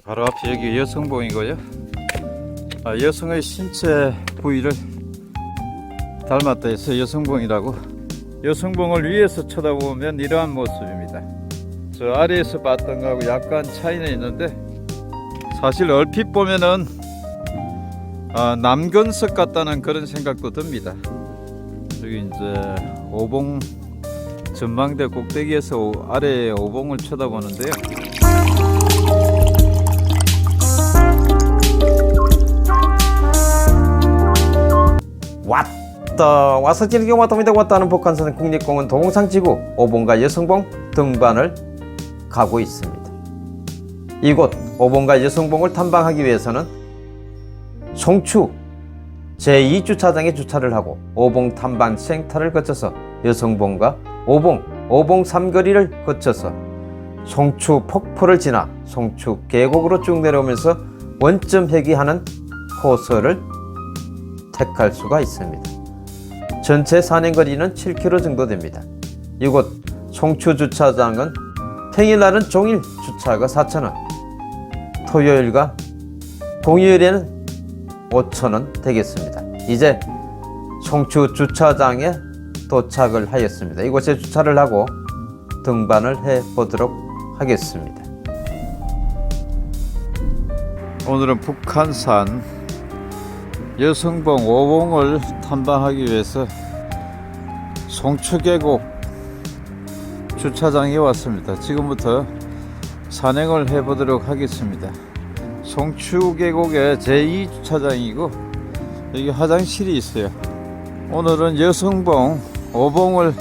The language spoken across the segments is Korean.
바로 앞에 여기 여성봉이고요. 여성의 신체 부위를 닮았다 해서 여성봉이라고. 여성봉을 위에서 쳐다보면 이러한 모습입니다. 저 아래에서 봤던 거하고 약간 차이는 있는데, 사실 얼핏 보면은 남근석 같다는 그런 생각도 듭니다. 여기 이제 오봉 전망대 꼭대기에서 아래에 오봉을 쳐다보는데요. 와서 즐겨 왔다는 북한산 국립공원 도봉산지구 오봉과 여성봉 등반을 가고 있습니다. 이곳 오봉과 여성봉을 탐방하기 위해서는 송추 제2주차장에 주차를 하고 오봉 탐방 센터를 거쳐서 여성봉과 오봉 삼거리를 거쳐서 송추 폭포를 지나 송추 계곡으로 쭉 내려오면서 원점 회귀하는 코스를 택할 수가 있습니다. 전체 산행거리는 7km 정도 됩니다. 이곳 송추 주차장은 평일날은 종일 주차가 4,000원, 토요일과 공휴일에는 5,000원 되겠습니다. 이제 송추 주차장에 도착을 하였습니다. 이곳에 주차를 하고 등반을 해 보도록 하겠습니다. 오늘은 북한산 여성봉 오봉을 탐방하기 위해서 송추계곡 주차장에 왔습니다. 지금부터 산행을 해 보도록 하겠습니다. 송추계곡의 제2주차장이고 여기 화장실이 있어요. 오늘은 여성봉 오봉을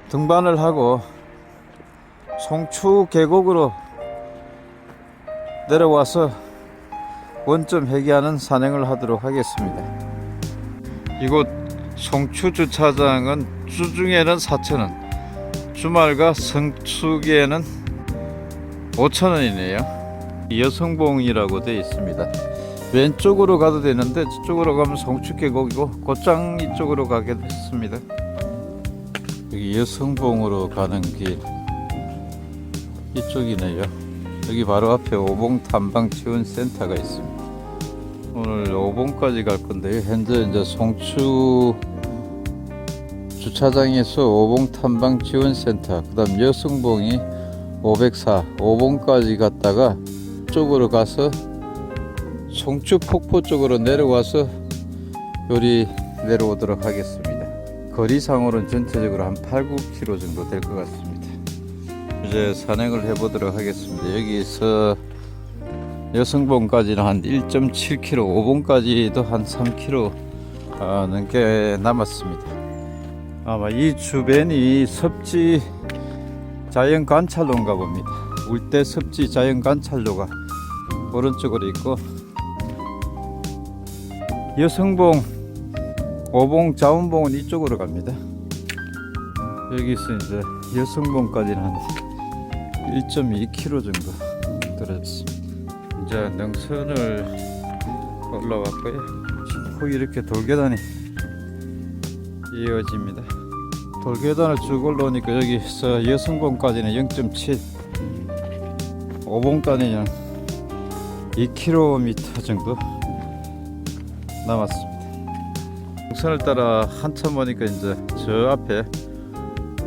등반을 하고 송추계곡으로 내려와서 원점 회귀하는 산행을 하도록 하겠습니다. 이곳 송추주차장은 주중에는 4,000원, 주말과 성수기에는 5,000원이네요. 여성봉이라고 되어 있습니다. 왼쪽으로 가도 되는데 저쪽으로 가면 송추계곡이고 곧장 이쪽으로 가게 됐습니다. 여기 여성봉으로 가는 길 이쪽이네요. 여기 바로 앞에 오봉 탐방 지원 센터가 있습니다. 오늘 오봉까지 갈 건데요. 현재 이제 송추 주차장에서 오봉 탐방 지원 센터, 그다음 여성봉이 504 오봉까지 갔다가 쪽으로 가서 송추 폭포 쪽으로 내려와서 요리 내려오도록 하겠습니다. 거리상으로는 전체적으로 한 8-9km 정도 될 것 같습니다. 이제 산행을 해보도록 하겠습니다. 여기서 여성봉까지는 한 1.7km, 오봉까지도 한 3km 넘게 남았습니다. 아마 이 주변이 섭지 자연관찰로인가 봅니다. 울대 섭지 자연관찰로가 오른쪽으로 있고, 여성봉, 오봉, 자운봉은 이쪽으로 갑니다. 여기서 이제 여성봉까지는 한 1.2km 정도 떨어졌습니다. 이제 능선을 올라왔고요. 후 이렇게 돌계단이 이어집니다. 돌계단을 쭉 올라오니까 여기서 여성봉까지는 0.7, 오봉까지는 2km 정도 남았습니다. 능선을 따라 한참 오니까 이제 저 앞에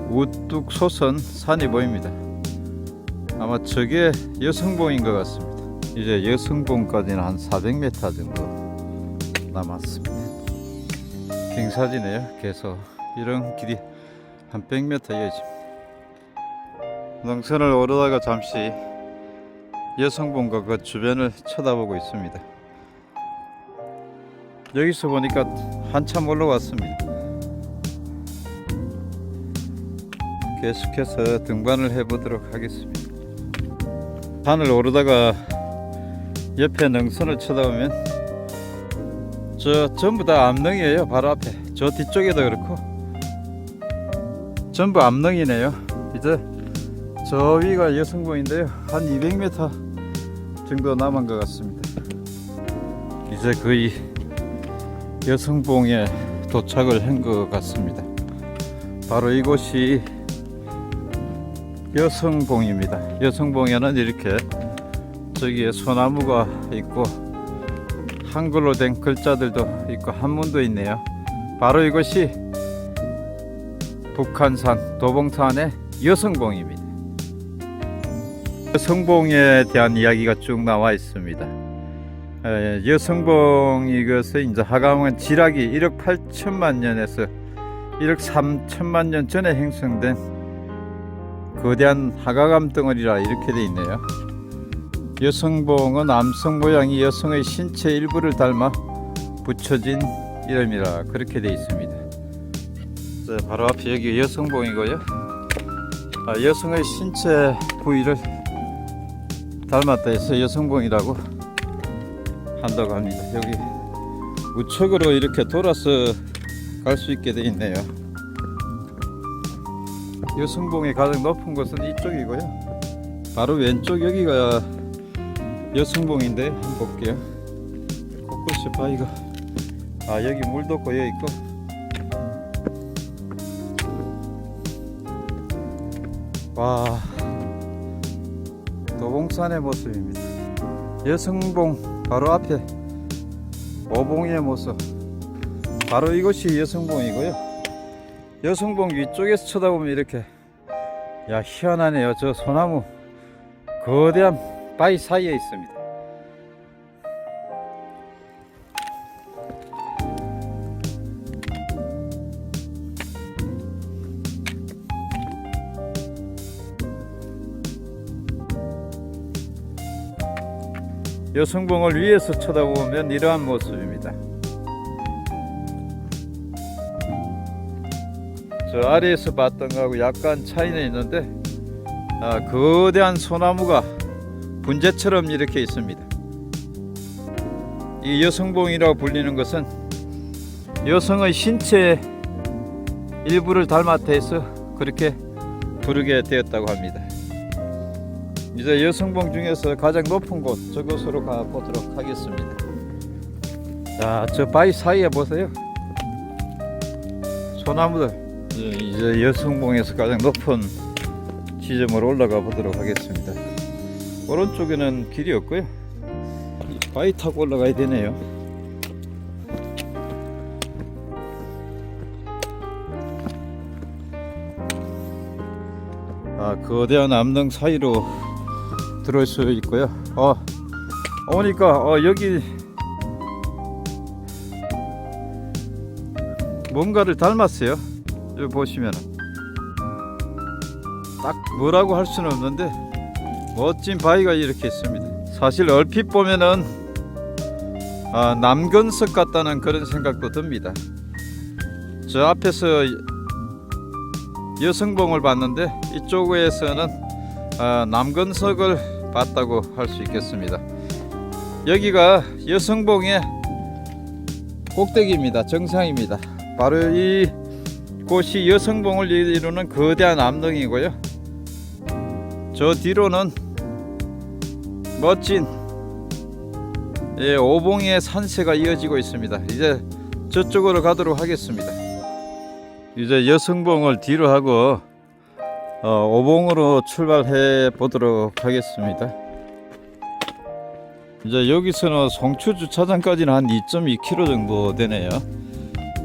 우뚝 솟은 산이 보입니다. 아마 저게 여성봉인 것 같습니다. 이제 여성봉까지는 한 400m 정도 남았습니다. 경사지네요. 계속 이런 길이 한 100m 이어집니다. 능선을 오르다가 잠시 여성봉과 그 주변을 쳐다보고 있습니다. 여기서 보니까 한참 올라왔습니다. 계속해서 등반을 해보도록 하겠습니다. 산을 오르다가 옆에 능선을 쳐다보면 저 전부 다 암릉이에요. 바로 앞에 저 뒤쪽에도 그렇고 전부 암릉이네요. 이제 저 위가 여성봉인데요, 한 200m 정도 남은 것 같습니다. 이제 거의 여성봉에 도착을 한 것 같습니다. 바로 이곳이 여성봉입니다. 여성봉에는 이렇게 저기에 소나무가 있고 한글로 된 글자들도 있고 한문도 있네요. 바로 이것이 북한산 도봉산의 여성봉입니다. 여성봉에 대한 이야기가 쭉 나와 있습니다. 여성봉 이것은 이제 하강은 지락이 1억 8천만 년에서 1억 3천만 년 전에 형성된 거대한 하가감 덩어리라 이렇게 돼 있네요. 여성봉은 남성 모양이 여성의 신체 일부를 닮아 붙여진 이름이라 그렇게 돼 있습니다. 자, 바로 앞에 여기 여성봉이고요. 여성의 신체 부위를 닮았다 해서 여성봉이라고 한다고 합니다. 여기 우측으로 이렇게 돌아서 갈 수 있게 돼 있네요. 여성봉의 가장 높은 곳은 이쪽이고요. 바로 왼쪽 여기가 여성봉인데 한번 볼게요. 곳곳이 바위가 여기 물도 고여 있고 와 도봉산의 모습입니다. 여성봉 바로 앞에 오봉의 모습 바로 이것이 여성봉이고요. 여성봉 위쪽에서 쳐다보면 이렇게 희한하네요. 저 소나무 거대한 바위 사이에 있습니다. 여성봉을 위에서 쳐다보면 이러한 모습입니다. 저 아래에서 봤던 거하고 약간 차이는 있는데 거대한 소나무가 분재처럼 이렇게 있습니다. 이 여성봉이라고 불리는 것은 여성의 신체 일부를 닮았다 해서 그렇게 부르게 되었다고 합니다. 이제 여성봉 중에서 가장 높은 곳 저곳으로 가보도록 하겠습니다. 자, 저 바위 사이에 보세요. 소나무들. 이제 여성봉에서 가장 높은 지점으로 올라가 보도록 하겠습니다. 오른쪽에는 길이 없고요. 바위 타고 올라가야 되네요. 거대한 암릉 사이로 들어올 수 있고요. 오니까 여기 뭔가를 닮았어요. 여기 보시면 딱 뭐라고 할 수는 없는데 멋진 바위가 이렇게 있습니다. 사실 얼핏 보면은 남건석 같다는 그런 생각도 듭니다. 저 앞에서 여성봉을 봤는데 이쪽에서는 남건석을 봤다고 할 수 있겠습니다. 여기가 여성봉의 꼭대기입니다. 정상입니다. 바로 이 곳이 여성봉을 이루는 거대한 암릉이고요. 저 뒤로는 멋진 오봉의 산세가 이어지고 있습니다. 이제 저쪽으로 가도록 하겠습니다. 이제 여성봉을 뒤로 하고 오봉으로 출발해 보도록 하겠습니다. 이제 여기서는 송추 주차장까지는 한 2.2km 정도 되네요.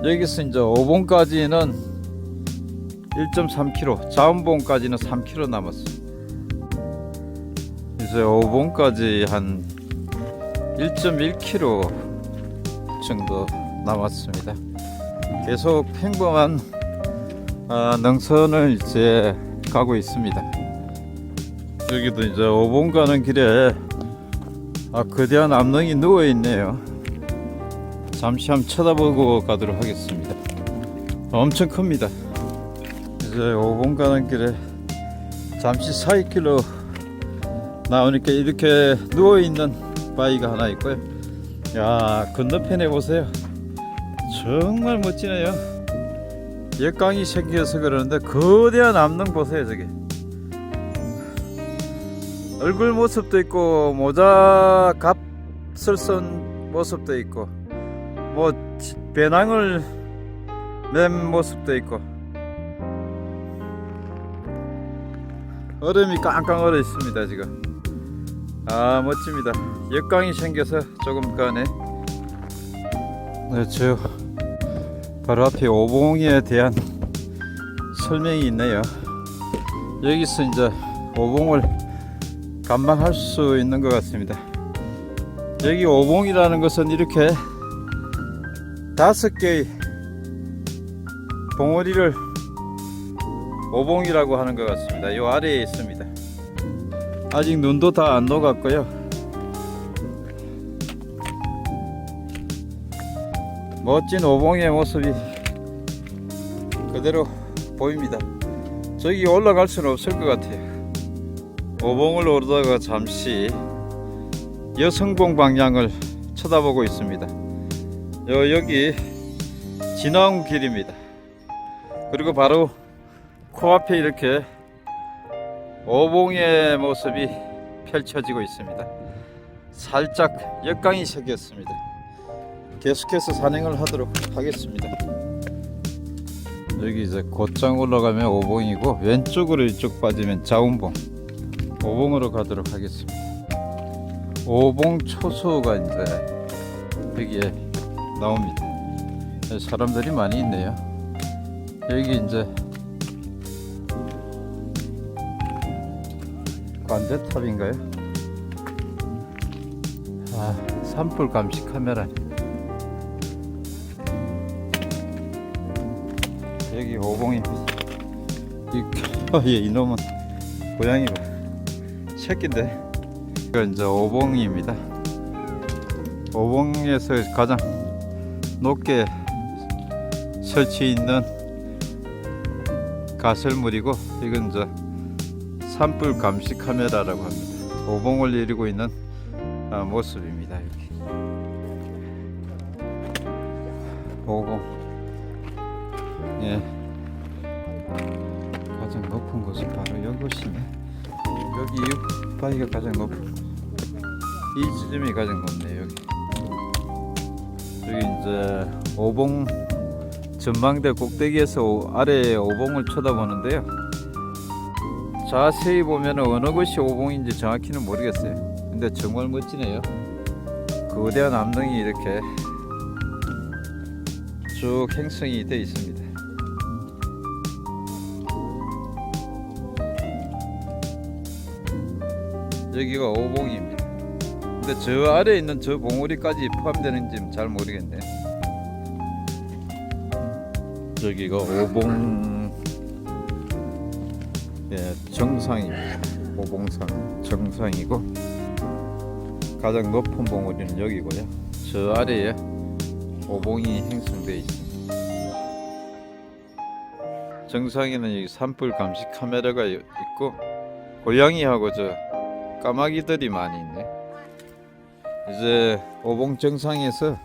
여기서 이제 오봉까지는 1.3km, 자운봉까지는 3km 남았습니다. 이제 오봉까지 한 1.1km 정도 남았습니다. 계속 평범한 능선을 이제 가고 있습니다. 여기도 이제 오봉 가는 길에 거대한 암릉이 누워 있네요. 잠시 한번 쳐다보고 가도록 하겠습니다. 엄청 큽니다. 이제 오봉 가는 길에 잠시 사이길로 나오니까 이렇게 누워 있는 바위가 하나 있고요. 건너편에 보세요. 정말 멋지네요. 역광이 생겨서 그러는데 거대한 암릉 보세요. 저기 얼굴 모습도 있고 모자 값을 쓴 모습도 있고 뭐 배낭을 맨 모습도 있고 얼음이 깡깡 얼어 있습니다. 지금 아, 멋집니다. 역광이 생겨서 조금 가네. 네, 저 바로 앞에 오봉에 대한 설명이 있네요. 여기서 이제 오봉을 감망할 수 있는 것 같습니다. 여기 오봉이라는 것은 이렇게 5개의 봉우리를 오봉이라고 하는 것 같습니다. 이 아래에 있습니다. 아직 눈도 다 안 녹았고요. 멋진 오봉의 모습이 그대로 보입니다. 저기 올라갈 수는 없을 것 같아요. 오봉을 오르다가 잠시 여성봉 방향을 쳐다보고 있습니다. 여기 지나온 길입니다. 그리고 바로 코앞에 이렇게 오봉의 모습이 펼쳐지고 있습니다. 살짝 역광이 생겼습니다. 계속해서 산행을 하도록 하겠습니다. 여기 이제 곧장 올라가면 오봉이고 왼쪽으로 이쪽 빠지면 자운봉, 오봉으로 가도록 하겠습니다. 오봉 초소가 이제 여기에 나옵니다. 사람들이 많이 있네요. 여기 이제 관제탑인가요? 아, 산불 감시 카메라. 여기 오봉입니다. 이놈은 고양이 봐. 새끼인데. 이건 이제 오봉입니다. 오봉에서 가장 높게 설치 있는 가설물이고, 이건 이제 산불 감시 카메라라고 합니다. 오봉을 이루고 있는 모습입니다. 여기 오봉, 예, 가장 높은 곳은 바로 이곳이네. 여기 바위가 가장 높은, 이 지점이 가장 높네요. 여기 이제 오봉 전망대 꼭대기에서 아래에 오봉을 쳐다보는데요. 자세히 보면 어느 곳이 오봉인지 정확히는 모르겠어요. 근데 정말 멋지네요. 거대한 암릉이 이렇게 쭉 형성이 되어 있습니다. 여기가 오봉입니다. 근데 저 아래에 있는 저 봉우리까지 포함되는지는 잘 모르겠네요. 여기가 오봉, 예, 정상입니다. 오봉산 정상이고 가장 높은 봉우리는 여기고요. 저 아래에 오봉이 형성되어 있습니다. 정상에는 여기 산불 감시 카메라가 있고 고양이하고 저 까마귀들이 많이 있네. 이제 오봉 정상에서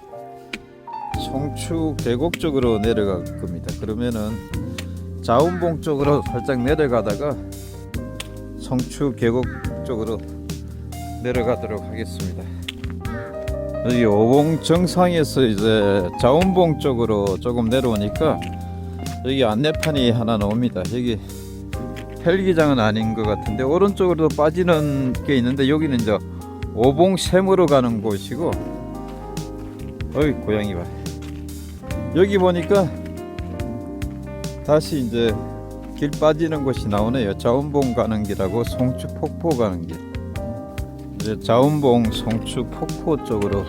송추 계곡 쪽으로 내려갈 겁니다. 그러면은 자운봉 쪽으로 살짝 내려가다가 송추 계곡 쪽으로 내려가도록 하겠습니다. 여기 오봉 정상에서 이제 자운봉 쪽으로 조금 내려오니까 여기 안내판이 하나 나옵니다. 여기 헬기장은 아닌 것 같은데 오른쪽으로 빠지는 게 있는데 여기는 이제 오봉 샘으로 가는 곳이고, 어이 고양이 봐. 여기 보니까 다시 이제 길 빠지는 곳이 나오네요. 자운봉 가는 길하고 송추 폭포 가는 길. 이제 자운봉 송추 폭포 쪽으로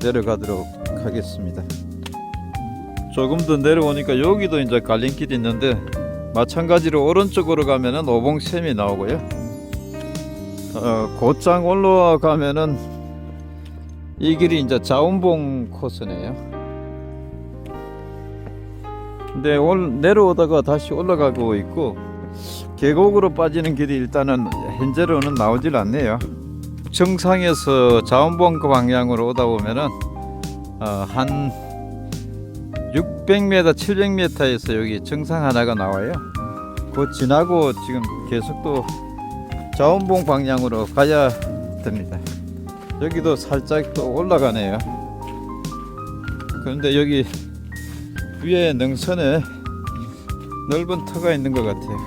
내려가도록 하겠습니다. 조금 더 내려오니까 여기도 이제 갈림길이 있는데 마찬가지로 오른쪽으로 가면은 오봉샘이 나오고요. 곧장 올라가면은 이 길이 이제 자운봉 코스네요. 근데 내려오다가 다시 올라가고 있고 계곡으로 빠지는 길이 일단은 현재로는 나오질 않네요. 정상에서 자운봉 방향으로 오다 보면은 한 600m, 700m에서 여기 정상 하나가 나와요. 그거 지나고 지금 계속 또 자운봉 방향으로 가야 됩니다. 여기도 살짝 또 올라가네요. 그런데 여기 위에 능선에 넓은 터가 있는 것 같아요.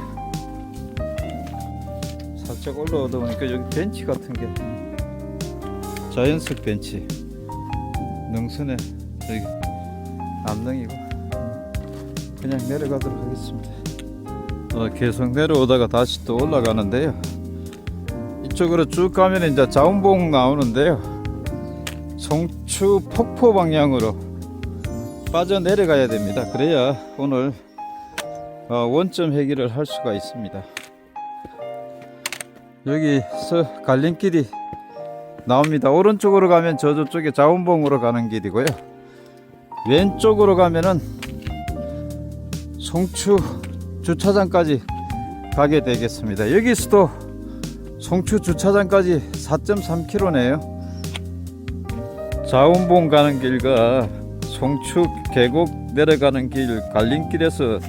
살짝 올라오다 보니까 여기 벤치 같은 게 자연석 벤치 능선에 여기 암릉이고 그냥 내려가도록 하겠습니다. 계속 내려오다가 다시 또 올라가는데요. 이쪽으로 쭉 가면 이제 자운봉 나오는데요. 송추 폭포 방향으로 빠져 내려가야 됩니다. 그래야 오늘 원점 회귀를 할 수가 있습니다. 여기서 갈림길이 나옵니다. 오른쪽으로 가면 저쪽에 자운봉으로 가는 길이고요. 왼쪽으로 가면은 송추 주차장까지 가게 되겠습니다. 여기서도 송추 주차장까지 4.3km네요. 자운봉 가는 길과 송추 계곡 내려가는 길 갈림길에서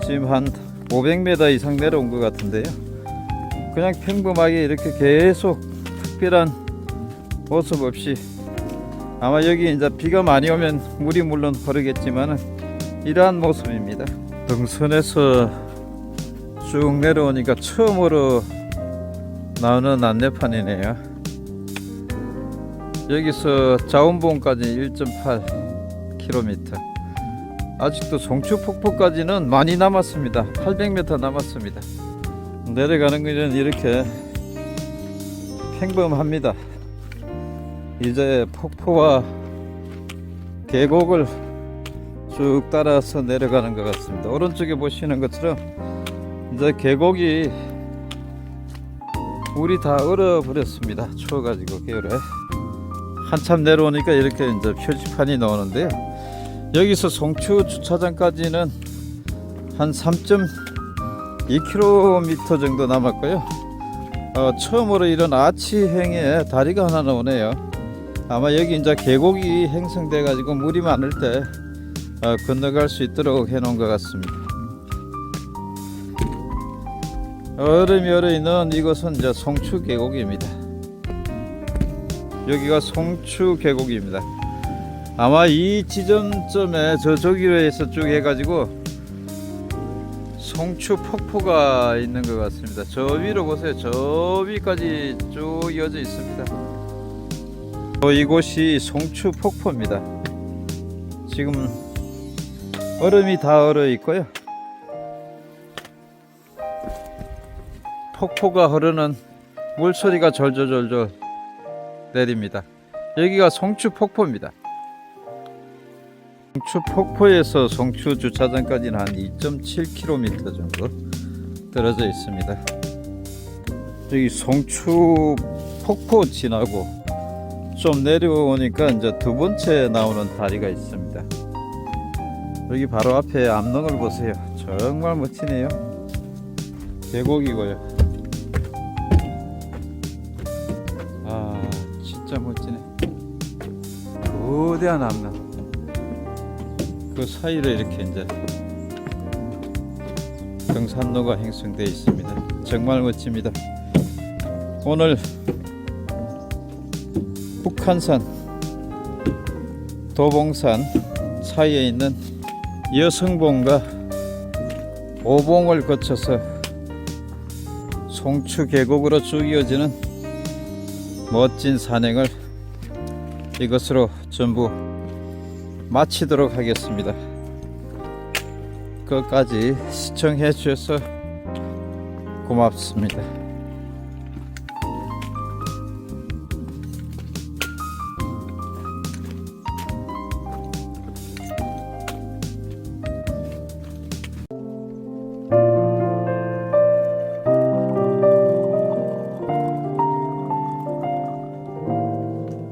지금 한 500m 이상 내려온 것 같은데요. 그냥 평범하게 이렇게 계속 특별한 모습 없이, 아마 여기 이제 비가 많이 오면 물이 물론 흐르겠지만은 이러한 모습입니다. 등선에서 쭉 내려오니까 처음으로 나오는 안내판이네요. 여기서 자운봉까지 1.8km, 아직도 송추 폭포까지는 많이 남았습니다. 800m 남았습니다. 내려가는 길은 이렇게 평범합니다. 이제 폭포와 계곡을 쭉 따라서 내려가는 것 같습니다. 오른쪽에 보시는 것처럼 이제 계곡이 물이 다 얼어버렸습니다. 추워가지고 겨울에 한참 내려오니까 이렇게 이제 표지판이 나오는데요. 여기서 송추 주차장까지는 한 3.2km 정도 남았고요. 처음으로 이런 아치행에 다리가 하나 나오네요. 아마 여기 이제 계곡이 형성돼 가지고 물이 많을 때 건너갈 수 있도록 해 놓은 것 같습니다. 얼음이 얼어있는 이곳은 이제 송추 계곡입니다. 여기가 송추 계곡입니다. 아마 이 지점점에 저기로 해서 쭉 해가지고 송추 폭포가 있는 것 같습니다. 저 위로 보세요. 저 위까지 쭉 이어져 있습니다. 이곳이 송추 폭포입니다. 지금 얼음이 다 얼어 있고요. 폭포가 흐르는 물소리가 졸졸졸졸 내립니다. 여기가 송추 폭포입니다. 송추 폭포에서 송추 주차장까지는 한 2.7km 정도 떨어져 있습니다. 여기 송추 폭포 지나고 좀 내려오니까 이제 두 번째 나오는 다리가 있습니다. 여기 바로 앞에 암릉을 보세요. 정말 멋지네요. 계곡이고요. 진짜 멋지네. 거대한 암릉, 그 사이로 이렇게 이제 등산로가 형성되어 있습니다. 정말 멋집니다. 오늘 북한산, 도봉산 사이에 있는 여성봉과 오봉을 거쳐서 송추 계곡으로 쭉 이어지는 멋진 산행을 이것으로 전부 마치도록 하겠습니다. 끝까지 시청해 주셔서 고맙습니다.